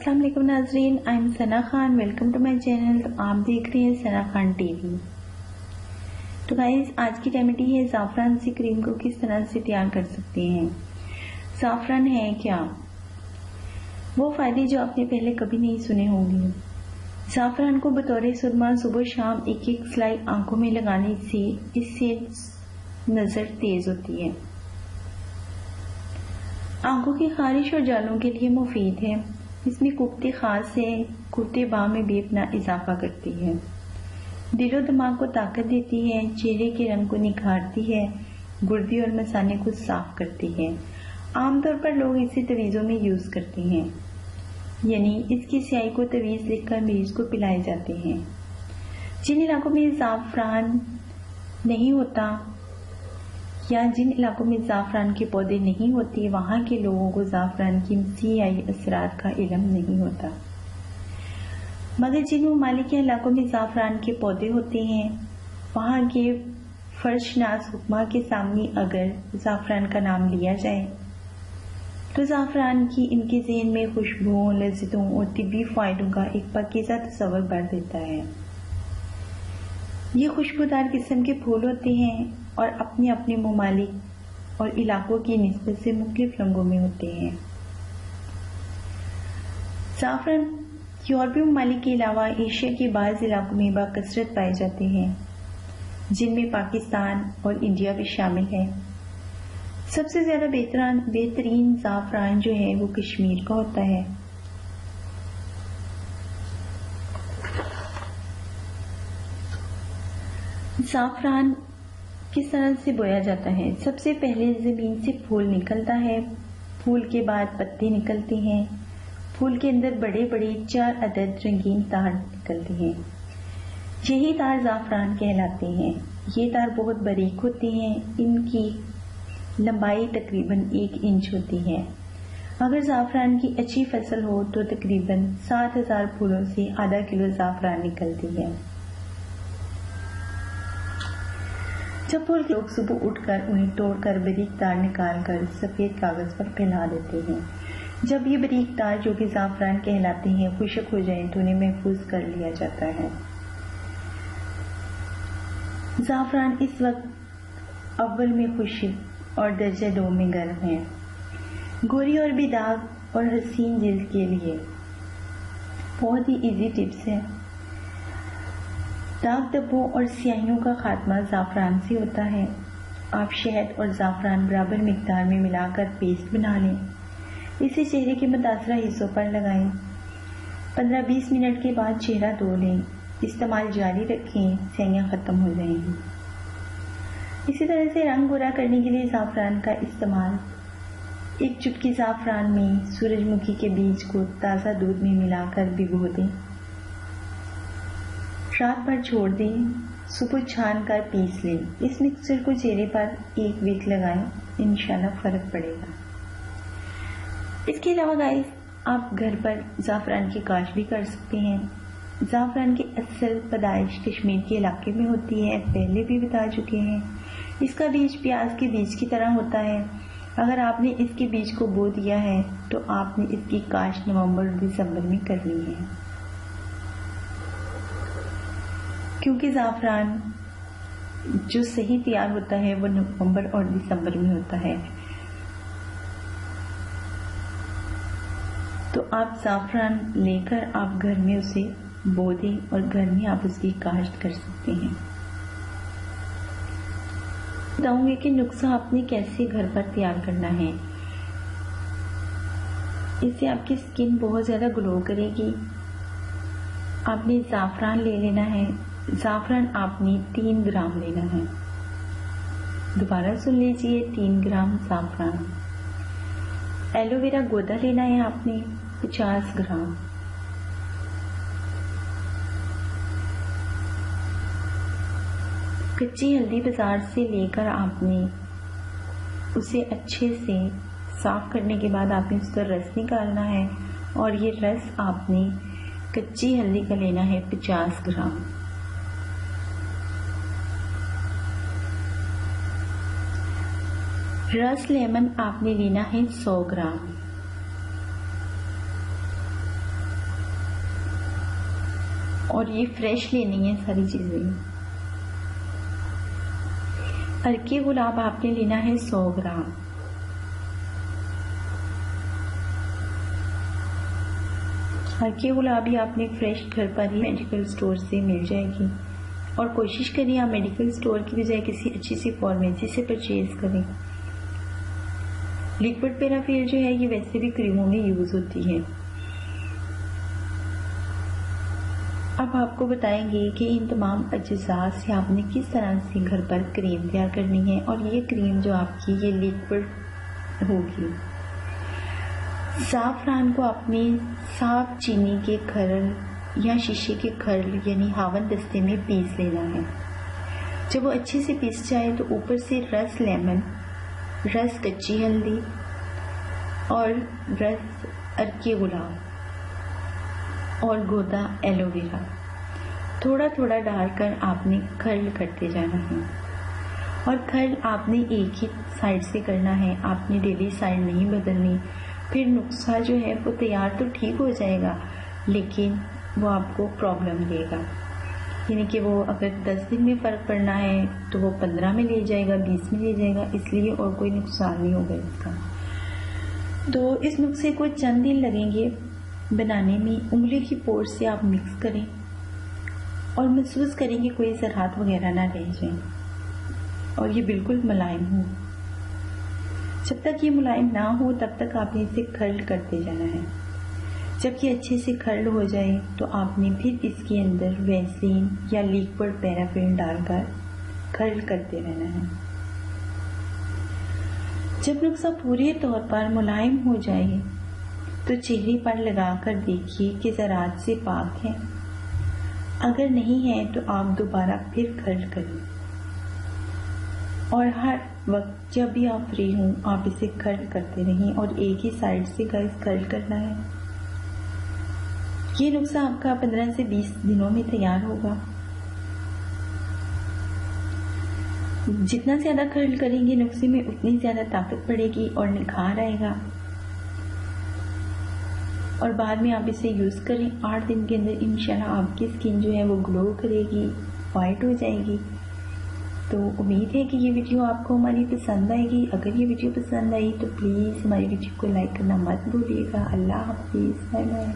السلام علیکم ناظرین، I am Sana Khan, welcome to my channel. تو آپ دیکھ رہے ہیں ثنا خان ٹی وی۔ تو گائز آج کی ریمیڈی ہے زعفران سی کریم کو کس طرح سے تیار کر سکتے ہیں۔ زعفران ہے کیا؟ وہ فائدے جو آپ نے پہلے کبھی نہیں سنے ہوں گے۔ زعفران کو بطور سرما صبح شام ایک سلائی آنکھوں میں لگانے سے اس سے نظر تیز ہوتی ہے، آنکھوں کی خارش اور جالوں کے لیے مفید ہے۔ اس میں قوت خاص ہے، قوت باہ میں بھی اپنا اضافہ کرتی ہے، دل و دماغ کو طاقت دیتی ہے، چہرے کے رنگ کو نکھارتی ہے، گردے اور مثانے کو صاف کرتی ہے۔ عام طور پر لوگ اسے تویزوں میں یوز کرتے ہیں، یعنی اس کی سیاہی کو تویز لکھ کر مریض کو پلائے جاتے ہیں۔ جن علاقوں میں زعفران نہیں ہوتا یا جن علاقوں میں زعفران کے پودے نہیں ہوتے، وہاں کے لوگوں کو زعفران کی مسیحائی اثرات کا علم نہیں ہوتا، مگر جن ممالک کے علاقوں میں زعفران کے پودے ہوتے ہیں، وہاں کے فرشناس حکمہ کے سامنے اگر زعفران کا نام لیا جائے تو زعفران کی ان کے ذہن میں خوشبوؤں، لذتوں اور طبی فائدوں کا ایک پاکیزہ تصور بڑھ دیتا ہے۔ یہ خوشبودار قسم کے پھول ہوتے ہیں اور اپنے اپنے ممالک اور علاقوں کی نسبت سے مختلف رنگوں میں ہوتے ہیں۔ زعفران یورپی ممالک کے علاوہ ایشیا کے بعض علاقوں میں بکثرت پائے جاتے ہیں، جن میں پاکستان اور انڈیا بھی شامل ہے۔ سب سے زیادہ بہترین زعفران جو ہے وہ کشمیر کا ہوتا ہے۔ زعفران کس طرح سے بویا جاتا ہے؟ سب سے پہلے زمین سے پھول نکلتا ہے، پھول کے بعد پتے نکلتے ہیں، پھول کے اندر بڑے بڑے 4 عدد رنگین تار نکلتے ہیں، یہی تار زعفران کہلاتے ہیں۔ یہ تار بہت باریک ہوتے ہیں، ان کی لمبائی تقریباً 1 انچ ہوتی ہے۔ اگر زعفران کی اچھی فصل ہو تو تقریباً 7000 پھولوں سے آدھا کلو زعفران نکلتی ہے۔ جب پھول لوگ صبح اٹھ کر انہیں توڑ کر باریک تار نکال کر سفید کاغذ پر پھیلا دیتے ہیں۔ جب یہ باریک تار جو کہ زعفران کہلاتے ہیں خشک ہو جائیں تو انہیں محفوظ کر لیا جاتا ہے۔ زعفران اس وقت اول میں خشک اور درجہ 2 میں گرم ہے۔ گوری اور بے داغ اور حسین جلد کے لیے بہت ہی ایزی ٹپس ہے۔ داغ دھبوں اور سیاہیوں کا خاتمہ زعفران سے ہوتا ہے۔ آپ شہد اور زعفران برابر مقدار میں ملا کر پیسٹ بنا لیں، اسے چہرے کے متاثرہ حصوں پر لگائیں، 15-20 منٹ کے بعد چہرہ دھو لیں، استعمال جاری رکھیں، سیاہیاں ختم ہو جائیں گی۔ اسی طرح سے رنگ گورا کرنے کے لیے زعفران کا استعمال، 1 چٹکی زعفران میں سورج مکھی کے بیج کو تازہ دودھ میں ملا کر بھگو دیں، رات بھر چھوڑ دیں، صبح چھان کر پیس لیں۔ اس مکسچر کو چہرے پر 1 ویک لگائیں، انشاءاللہ فرق پڑے گا۔ اس کے علاوہ گائز آپ گھر پر زعفران کی کاشت بھی کر سکتے ہیں۔ زعفران کی اصل پیدائش کشمیر کے علاقے میں ہوتی ہے، پہلے بھی بتا چکے ہیں۔ اس کا بیج پیاز کے بیج کی طرح ہوتا ہے۔ اگر آپ نے اس کے بیج کو بو دیا ہے تو آپ نے اس کی کاشت نومبر اور دسمبر میں کرنی ہے، کیونکہ زعفران جو صحیح تیار ہوتا ہے وہ نومبر اور دسمبر میں ہوتا ہے۔ تو آپ زعفران لے کر آپ گھر میں اسے بو دیں اور گھر میں آپ اس کی کاشت کر سکتے ہیں۔ بتاؤں گی کہ نسخہ آپ نے کیسے گھر پر تیار کرنا ہے۔ اس سے آپ کی سکن بہت زیادہ گلو کرے گی۔ آپ نے زعفران لے لینا ہے، زعفران آپ نے 3 گرام لینا ہے، دوبارہ سن لیجئے، 3 گرام زعفران۔ ایلو ویرا گودا لینا ہے آپ نے 50 گرام۔ کچی ہلدی بازار سے لے کر آپ نے اسے اچھے سے صاف کرنے کے بعد آپ نے اس کا رس نکالنا ہے، اور یہ رس آپ نے کچی ہلدی کا لینا ہے 50 گرام۔ رس لیمن آپ نے لینا ہے 100 گرام۔ اور یہ فریش لینی ہے ساری چیزیں. عرق گلاب آپ نے لینا ہے 100 گرام. عرق گلاب ہی آپ نے فریش گھر پر ہی میڈیکل سٹور سے مل جائے گی، اور کوشش کریں آپ میڈیکل سٹور کی بجائے کسی اچھی سی فارمیسی سے پرچیز کریں. لیکوڈ پیرافیل جو ہے یہ ویسے بھی کریموں میں یوز ہوتی ہے. اب آپ کو بتائیں گے کہ ان تمام اجزاء سے آپ نے کس طرح سے گھر پر کریم تیار کرنی ہے، اور یہ کریم جو آپ کی یہ لیکوڈ ہوگی. زعفران کو اپنی صاف چینی کے کھرل یا شیشے کے کھرل یعنی ہاون دستے میں پیس لینا ہے. جب وہ اچھے سے پیس جائے تو اوپر سے رس لیمن، رس کچی ہلدی اور رس عرق گلاب اور گودا ایلو ویرا تھوڑا تھوڑا ڈال کر آپ نے کھرل کرتے جانا ہے. اور کھرل آپ نے ایک ہی سائڈ سے کرنا ہے، آپ نے ڈیلی سائڈ نہیں بدلنی. پھر نسخہ جو ہے وہ تیار تو ٹھیک ہو جائے گا لیکن وہ آپ کو پرابلم دے گا. یعنی کہ وہ اگر 10 دن میں فرق پڑنا ہے تو وہ 15 میں لے جائے گا، 20 میں لے جائے گا، اس لیے اور کوئی نقصان نہیں ہوگا اس کا. تو اس نسخے کو چند دن لگیں گے بنانے میں. انگلی کی پور سے آپ مکس کریں اور محسوس کریں کہ کوئی ذرات وغیرہ نہ رہ جائیں اور یہ بالکل ملائم ہو. جب تک یہ ملائم نہ ہو تب تک آپ نے اسے کھرل کرتے جانا ہے. جب یہ اچھے سے کھرل ہو جائے تو آپ نے پھر اس کے اندر ویسلین یا لیکوڈ پیرافین ڈال کر کھرل کرتے رہنا ہے. جب نسخہ پورے طور پر ملائم ہو جائے تو چہرے پر لگا کر دیکھیے کہ ذرات سے پاک ہے. اگر نہیں ہے تو آپ دوبارہ پھر کھرل کریں اور ہر وقت جب بھی آپ فری ہوں آپ اسے کھرل کرتے رہیں اور ایک ہی سائڈ سے گیس کھرل کرنا ہے. یہ نسخہ آپ کا 15 سے 20 دنوں میں تیار ہوگا. جتنا زیادہ کھرل کریں گے نسخے میں اتنی زیادہ طاقت پڑے گی اور نکھار آئے گا، اور بعد میں آپ اسے یوز کریں. 8 دن کے اندر انشاءاللہ آپ کی اسکن جو ہے وہ گلو کرے گی، وائٹ ہو جائے گی. تو امید ہے کہ یہ ویڈیو آپ کو ہماری پسند آئے گی. اگر یہ ویڈیو پسند آئی تو پلیز ہماری ویڈیو کو لائک کرنا مت بھولیے گا. اللہ حافظ. Bye bye.